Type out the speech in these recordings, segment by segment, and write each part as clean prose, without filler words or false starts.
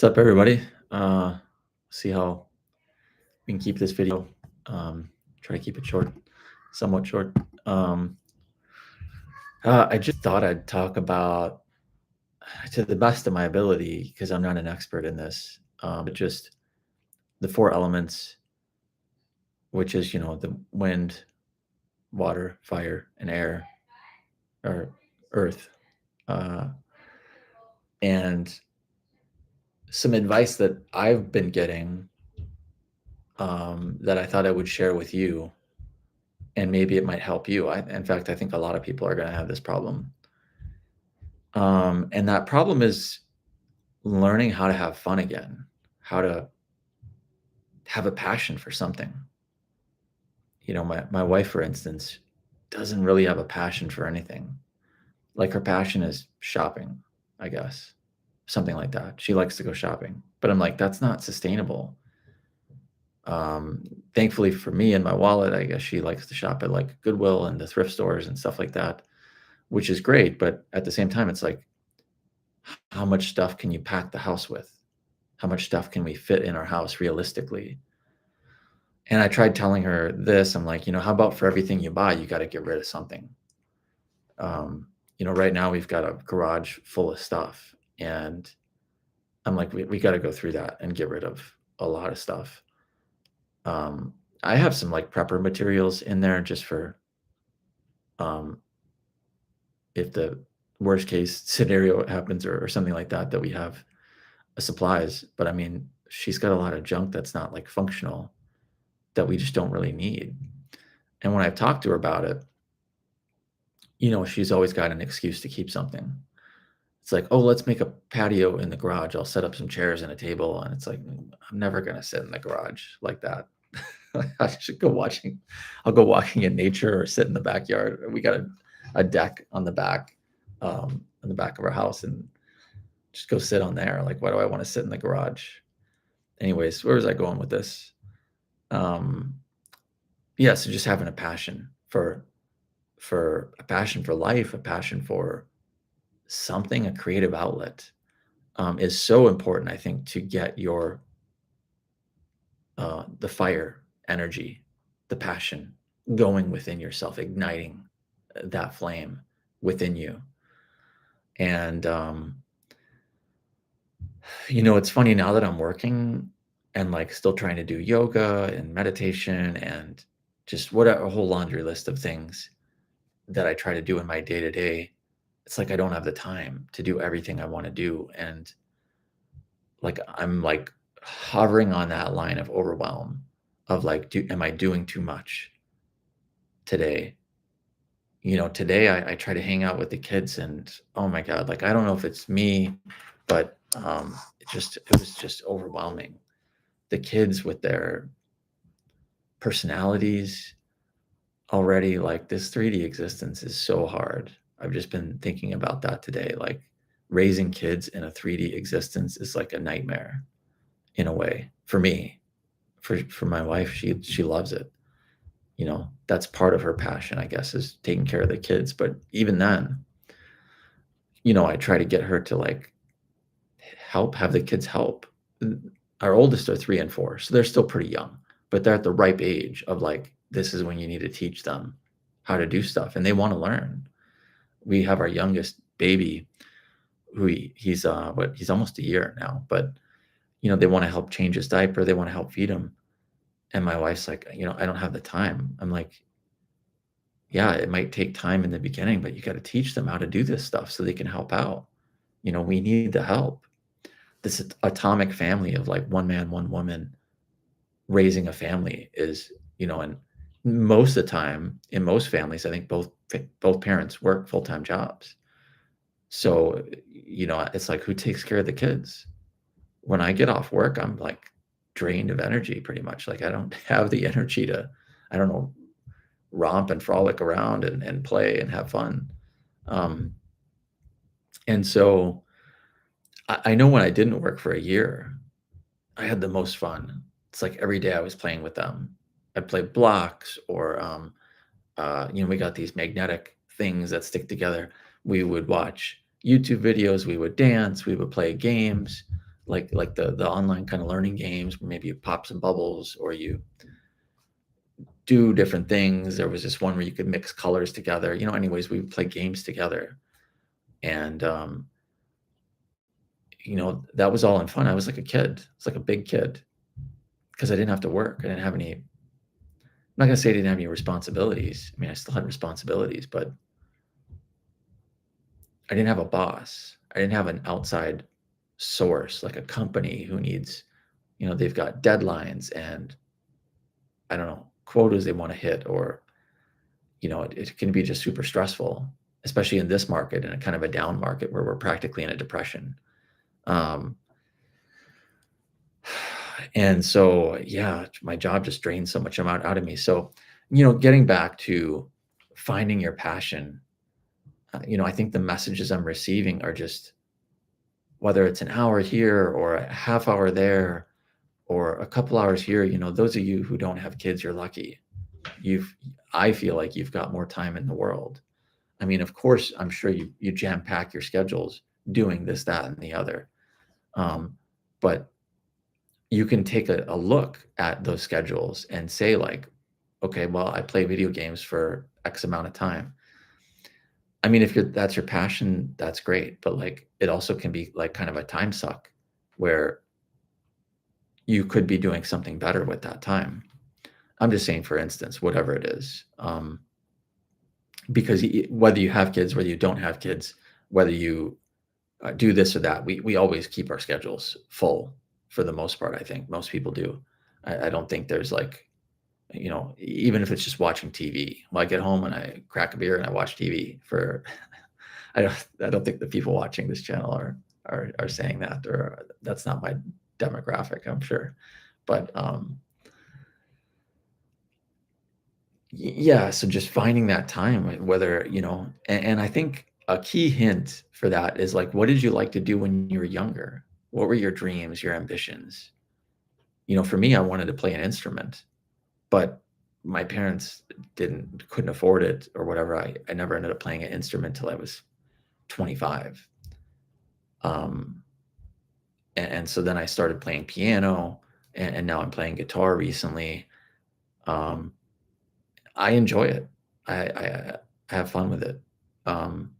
What's up, everybody? See how we can keep this video. Um, Try to keep it short, somewhat short. Um, I just thought I'd talk about, to the best of my ability, because I'm not an expert in this, but just the four elements, which is, the wind, water, fire, and air, or earth. Uh, and some advice that I've been getting that I thought I would share with you, and maybe it might help you. In fact, I think a lot of people are going to have this problem. And that problem is learning how to have fun again, how to have a passion for something. My wife, for instance, doesn't really have a passion for anything. Like, her passion is shopping, I guess, something like that. She likes to go shopping, but I'm like, that's not sustainable. Thankfully for me and my wallet, I guess she likes to shop at like Goodwill and the thrift stores and stuff like that, which is great. But at the same time, it's like, how much stuff can you pack the house with? How much stuff can we fit in our house realistically? And I tried telling her this. I'm like, how about for everything you buy, you got to get rid of something. Right now we've got a garage full of stuff, and I'm like, we got to go through that and get rid of a lot of stuff. I have some like prepper materials in there just for if the worst case scenario happens, or something like that, that we have supplies. But I mean, she's got a lot of junk that's not like functional, that we just don't really need. And when I've talked to her about it, she's always got an excuse to keep something. It's like, oh, let's make a patio in the garage. I'll set up some chairs and a table. And it's like, I'm never going to sit in the garage like that. I should go watching. I'll go walking in nature or sit in the backyard. We got a deck on the back of our house, and just go sit on there. Like, why do I want to sit in the garage? Anyways, where was I going with this? Yeah, so just having a passion for life, a passion for something, a creative outlet, is so important, I think, to get your the fire energy, the passion going within yourself, igniting that flame within you. And it's funny, now that I'm working and like still trying to do yoga and meditation and just a whole laundry list of things that I try to do in my day to day, it's like I don't have the time to do everything I want to do. And like, I'm like hovering on that line of overwhelm of like, am I doing too much today? Today I try to hang out with the kids, and oh my God, like, I don't know if it's me, but it was just overwhelming. The kids with their personalities already, like, this 3D existence is so hard. I've just been thinking about that today. Like, raising kids in a 3D existence is like a nightmare in a way for me. For my wife, she loves it. That's part of her passion, I guess, is taking care of the kids. But even then, I try to get her to like have the kids help. Our oldest are 3 and 4, so they're still pretty young, but they're at the ripe age of like, this is when you need to teach them how to do stuff, and they want to learn. We have our youngest baby, who he's almost a year now, but they want to help change his diaper, they want to help feed him. And my wife's like, I don't have the time. I'm like, yeah, it might take time in the beginning, but you got to teach them how to do this stuff so they can help out. We need the help. This atomic family of like one man, one woman raising a family is, and most of the time in most families, I think both parents work full-time jobs. So, it's like, who takes care of the kids? When I get off work, I'm like drained of energy pretty much. Like, I don't have the energy to, I don't know, romp and frolic around and play and have fun. And so I know when I didn't work for a year, I had the most fun. It's like every day I was playing with them. I'd play blocks, or we got these magnetic things that stick together. We would watch YouTube videos, we would dance, we would play games. like the online kind of learning games where maybe you pop some bubbles or you do different things. There was this one where you could mix colors together. Anyways, we would play games together, and that was all in fun. I was like a kid. It's like a big kid because I didn't have to work. I didn't have any. I'm not gonna say I didn't have any responsibilities. I mean, I still had responsibilities, but I didn't have a boss. I didn't have an outside source like a company who needs, they've got deadlines and I don't know, quotas they want to hit, or it can be just super stressful, especially in this market, in a kind of a down market where we're practically in a depression. Um, and so, yeah, my job just drained so much amount out of me. So, getting back to finding your passion, I think the messages I'm receiving are just, whether it's an hour here or a half hour there or a couple hours here, those of you who don't have kids, you're lucky. I feel like you've got more time in the world. I mean, of course, I'm sure you jam pack your schedules doing this, that, and the other. But you can take a look at those schedules and say like, okay, well, I play video games for X amount of time. I mean, if that's your passion, that's great. But like, it also can be like kind of a time suck where you could be doing something better with that time. I'm just saying, for instance, whatever it is, because whether you have kids, whether you don't have kids, whether you do this or that, we always keep our schedules full for the most part. I think most people do. I don't think there's like, even if it's just watching TV. Well, I get home and I crack a beer and I watch TV for. I don't think the people watching this channel are saying that, or that's not my demographic, I'm sure, but yeah, so just finding that time, whether, and I think a key hint for that is like, what did you like to do when you were younger? What were your dreams, your ambitions? For me, I wanted to play an instrument, but my parents couldn't afford it or whatever. I never ended up playing an instrument till I was 25. Um, and so then I started playing piano, and now I'm playing guitar recently. Um, I enjoy it. I have fun with it. Um,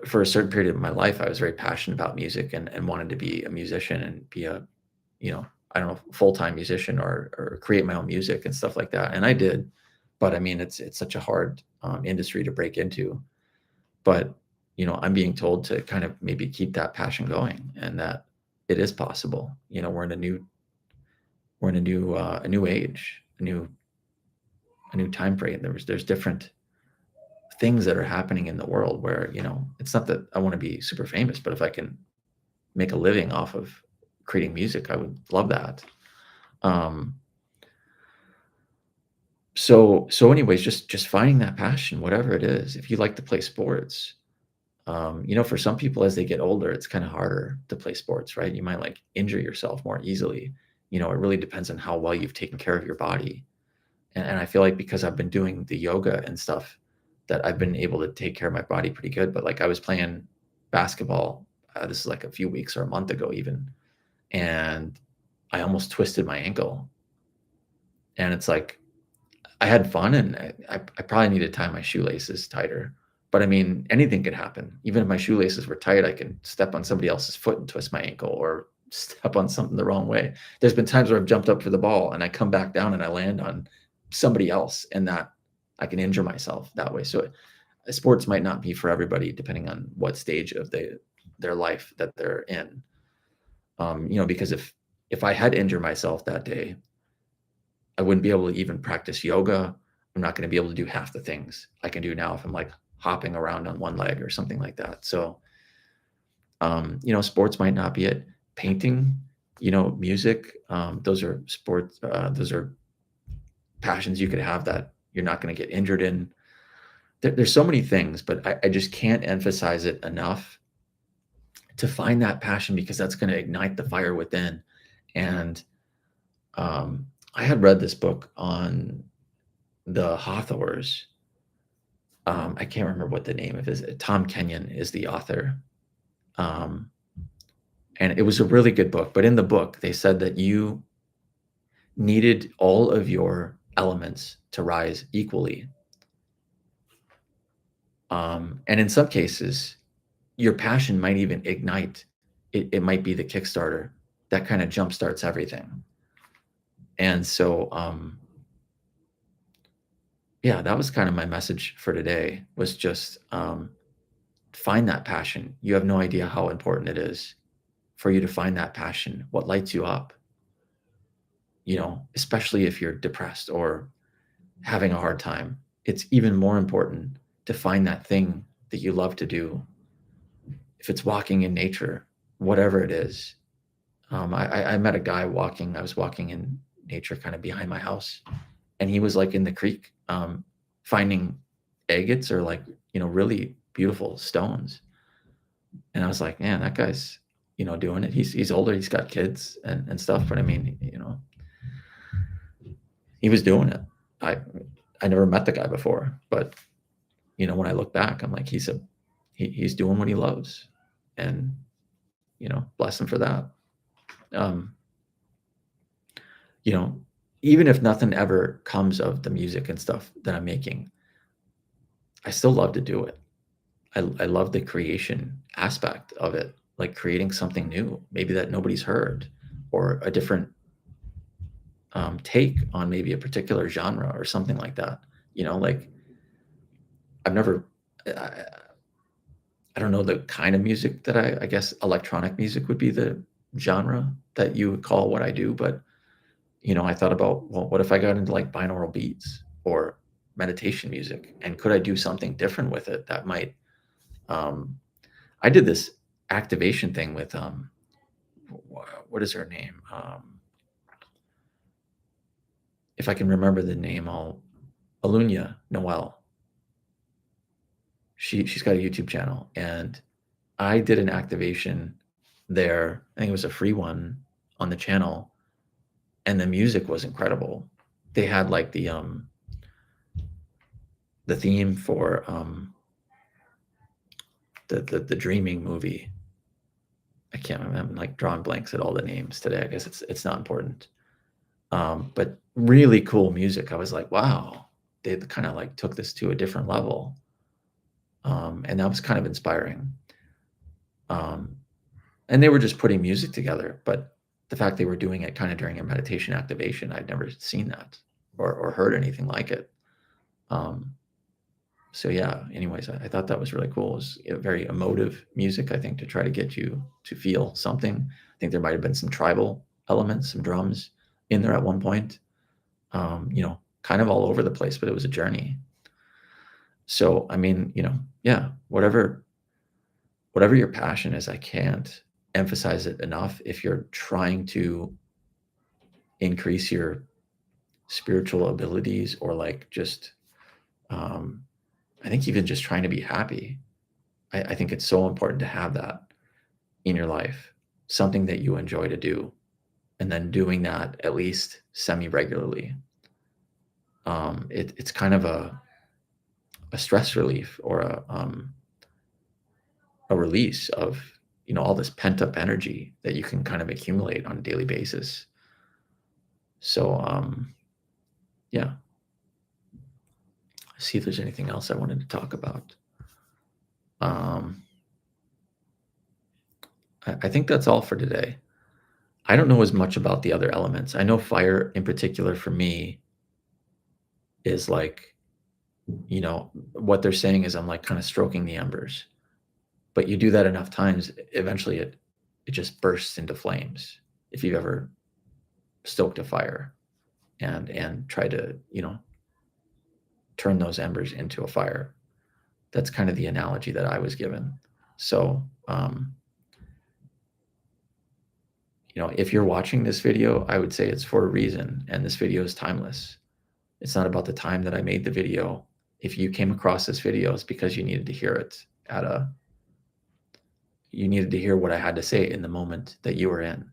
for a certain period of my life, I was very passionate about music and wanted to be a musician and be a, I don't know, full-time musician or create my own music and stuff like that. And I did, but I mean, it's such a hard industry to break into. But I'm being told to kind of maybe keep that passion going, and that it is possible. We're in a new age, a new time frame. There's different things that are happening in the world where, it's not that I want to be super famous, but if I can make a living off of creating music, I would love that. Um, so anyways, just finding that passion, whatever it is. If you like to play sports, for some people as they get older, it's kind of harder to play sports, right? You might like injure yourself more easily. It really depends on how well you've taken care of your body. And I feel like because I've been doing the yoga and stuff, that I've been able to take care of my body pretty good. But like I was playing basketball, this is like a few weeks or a month ago even, and I almost twisted my ankle. And it's like I had fun, and I probably need to tie my shoelaces tighter. But I mean, anything could happen. Even if my shoelaces were tight, I can step on somebody else's foot and twist my ankle, or step on something the wrong way. There's been times where I've jumped up for the ball and I come back down and I land on somebody else, and that I can injure myself that way. So sports might not be for everybody, depending on what stage of their life that they're in. Because if I had injured myself that day, I wouldn't be able to even practice yoga. I'm not going to be able to do half the things I can do now if I'm like hopping around on one leg or something like that. So, sports might not be it. Painting, music, those are sports. Those are passions you could have that you're not going to get injured in. There's so many things, but I just can't emphasize it enough to find that passion, because that's going to ignite the fire within. And I had read this book on the Hawthorns. I can't remember what the name of it is. Tom Kenyon is the author. Um, And it was a really good book, but in the book, they said that you needed all of your elements to rise equally. And in some cases, your passion might even ignite. It might be the Kickstarter that kind of jumpstarts everything. And so, yeah, that was kind of my message for today, was just find that passion. You have no idea how important it is for you to find that passion, what lights you up, especially if you're depressed or having a hard time. It's even more important to find that thing that you love to do. If it's walking in nature, whatever it is. I met a guy walking. I was walking in nature kind of behind my house, and he was like in the creek, finding agates or like, really beautiful stones. And I was like, man, that guy's, doing it. He's older, he's got kids and stuff. But I mean, he was doing it. I never met the guy before, but when I look back, I'm like, he's doing what he loves, and bless him for that. Even if nothing ever comes of the music and stuff that I'm making, I still love to do it. I love the creation aspect of it, like creating something new, maybe that nobody's heard, or a different take on maybe a particular genre or something like that. Like I've never, I don't know the kind of music that I guess electronic music would be the genre that you would call what I do. But, I thought about, well, what if I got into like binaural beats or meditation music, and could I do something different with it that might, I did this activation thing with, what is her name? If I can remember the name, Alunya Noel. She's got a YouTube channel, and I did an activation there. I think it was a free one on the channel, and the music was incredible. They had like the theme for the Dreaming movie. I can't remember. I'm like drawing blanks at all the names today. I guess it's not important. But really cool music. I was like, wow, they kind of like took this to a different level. And that was kind of inspiring. And they were just putting music together, but the fact they were doing it kind of during a meditation activation, I'd never seen that or heard anything like it. So yeah, anyways, I thought that was really cool. It was very emotive music, I think, to try to get you to feel something. I think there might have been some tribal elements, some drums in there at one point, kind of all over the place, but it was a journey. So, I mean, yeah, whatever your passion is, I can't emphasize it enough. If you're trying to increase your spiritual abilities, or like just, I think even just trying to be happy, I think it's so important to have that in your life, something that you enjoy to do, and then doing that at least semi-regularly. It's kind of a stress relief, or a release of all this pent-up energy that you can kind of accumulate on a daily basis. So yeah, see if there's anything else I wanted to talk about. I think that's all for today. I don't know as much about the other elements. I know fire in particular for me is like, what they're saying is I'm like kind of stroking the embers. But you do that enough times, eventually it just bursts into flames. If you've ever stoked a fire and try to, turn those embers into a fire. That's kind of the analogy that I was given. So, if you're watching this video, I would say it's for a reason, and this video is timeless. It's not about the time that I made the video. If you came across this video, it's because you needed to hear it you needed to hear what I had to say in the moment that you were in,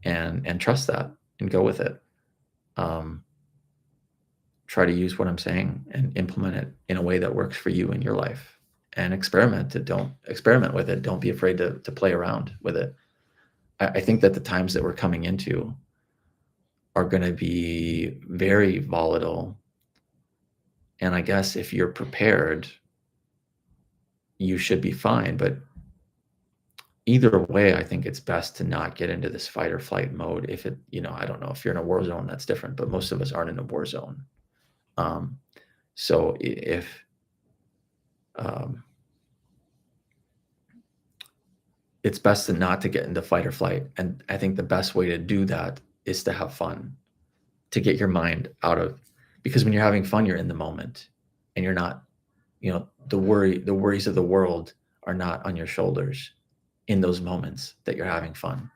and trust that and go with it. Try to use what I'm saying and implement it in a way that works for you in your life, and experiment with it. Don't be afraid to play around with it. I think that the times that we're coming into are going to be very volatile. And I guess if you're prepared, you should be fine. But either way, I think it's best to not get into this fight or flight mode. If it, I don't know, if you're in a war zone, that's different, but most of us aren't in a war zone. So if it's best to not to get into fight or flight. And I think the best way to do that is to have fun, to get your mind out of, because when you're having fun, you're in the moment and you're not, the worries of the world are not on your shoulders in those moments that you're having fun.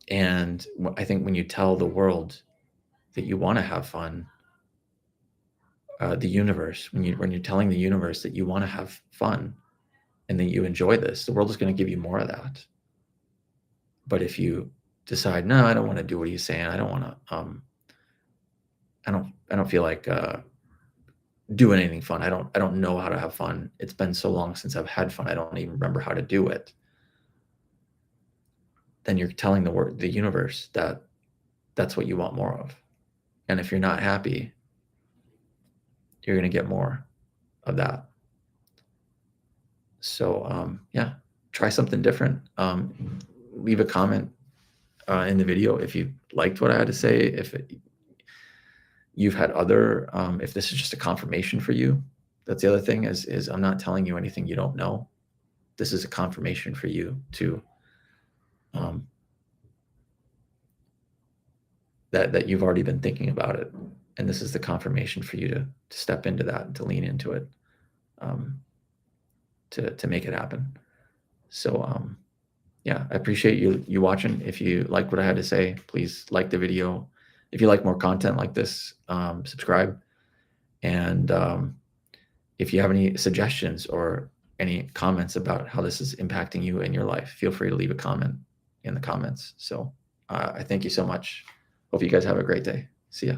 And I think when you tell the world that you want to have fun, the universe, when you're telling the universe that you want to have fun and that you enjoy this, the world is going to give you more of that. But if you decide, no, I don't want to do what he's saying, I don't want to, I don't feel like doing anything fun. I don't know how to have fun. It's been so long since I've had fun. I don't even remember how to do it. Then you're telling the universe that that's what you want more of. And if you're not happy, you're going to get more of that. So, yeah, try something different. Leave a comment in the video if you liked what I had to say, if you've had other, if this is just a confirmation for you. That's the other thing is I'm not telling you anything you don't know. This is a confirmation for you to, that you've already been thinking about it. And this is the confirmation for you to step into that and to lean into it, to make it happen. So, yeah, I appreciate you watching. If you like what I had to say, please like the video. If you like more content like this, subscribe. And if you have any suggestions or any comments about how this is impacting you in your life, feel free to leave a comment in the comments. So I thank you so much. Hope you guys have a great day. See ya.